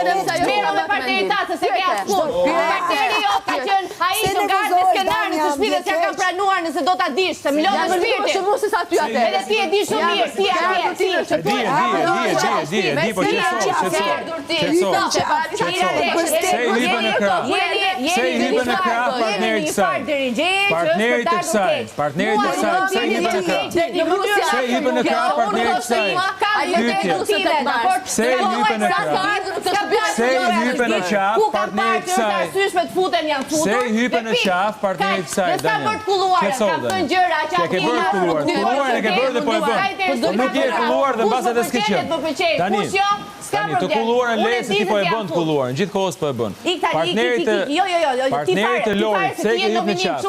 Miro me partnerin ta, se ke askund. Partneri jo ka qenë ai që garë me skenarën të shtëpisë që ka pranuar nëse do ta dish, se më lodh shpirtin. Shumë se sa ty atë. Edhe ti e di shumë mirë, ti e di, po Se i hipën në krah partnerit të saj. Partnerit të saj. Se i hipën në krah. Se i hipën në krah partnerit të saj. Se i hipën në krah. Se i hipën në qaf partnerit të saj. Se i hipën në qaf partnerit të saj. Që ke bërë kulluar. Kulluar e ke bërë dhe po e bën. Po nuk je kulluar dhe mbas edhe s'ke qenë. Tani, të kulluar në leje se ti po e bën të kulluar. Në gjithë kohës po e bën. Partnerit të Lorit, se i ke hyp në qaf.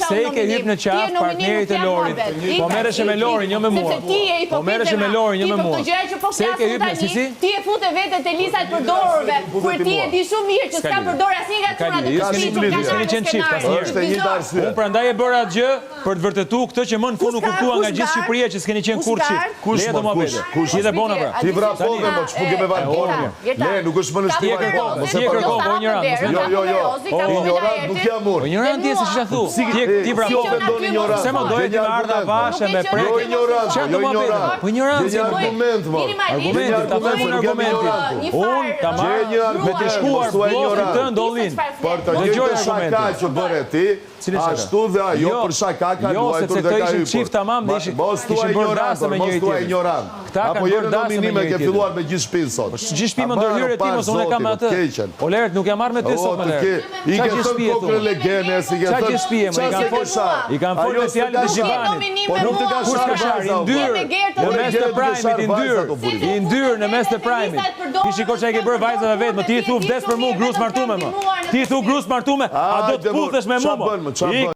Se i ke hyp në qaf partnerit të Lorit. Po merreshe me Lorin, jo me mua. Po merreshe me Lorin, jo me mua. Se i ke hyp në si? Ti e fute vete te lista e përdorurve, kur ti e di shumë mirë që s'ka përdor asnjë nga çunat e këtij. S'keni qenë çift asnjëherë. Është e njëjta arsye. Unë prandaj e bëra atë gjë për të vërtetuar këtë që më në fund u kuptua nga gjithë Shqipëria që s'keni qenë kurrë çift. Kush do më vete? Kush i dhe bona pra? Ti vra fogën, po ç'po ke me vaj. Le, nuk është më në shtëpi. Mos e kërkon po ignorant. Ignorant nuk jam unë. Ignorant je se ç'ta thu. Ti vra fogën. Se më doje të ardha vashe me prek. Jo ignorant, jo ignorant. Po ignorant. Një argument më. Argumenti, ta them argumentin. Unë ta marr me të shkuar bllokin tënd Ollin. Për të gjithë shaka që bëre ti, ashtu dhe ajo për shaka ka luajtur dhe ka hyrë. Çift tamam dhe ishin bërë dasë me njëri tjetrin. Apo jeni nominime ke filluar me gjithë shtëpinë sot. Gjithë shtëpi më ndërhyrë ti mos unë kam atë. Oleret nuk jam marrë me ty sot më lehtë. I ke thënë kokën legjene, si ke thënë. Çfarë shtëpi më i kanë folë? I kanë folë me fjalën e Xhivanit. Po nuk të ka shkashar i ndyr në mes të primit, i ndyr në mes të primit. Ti shiko çka ke bërë vajzave vet, më ti i thu vdes për mua grus martume më. Ti i thu grus martume, a do të puthesh me mua?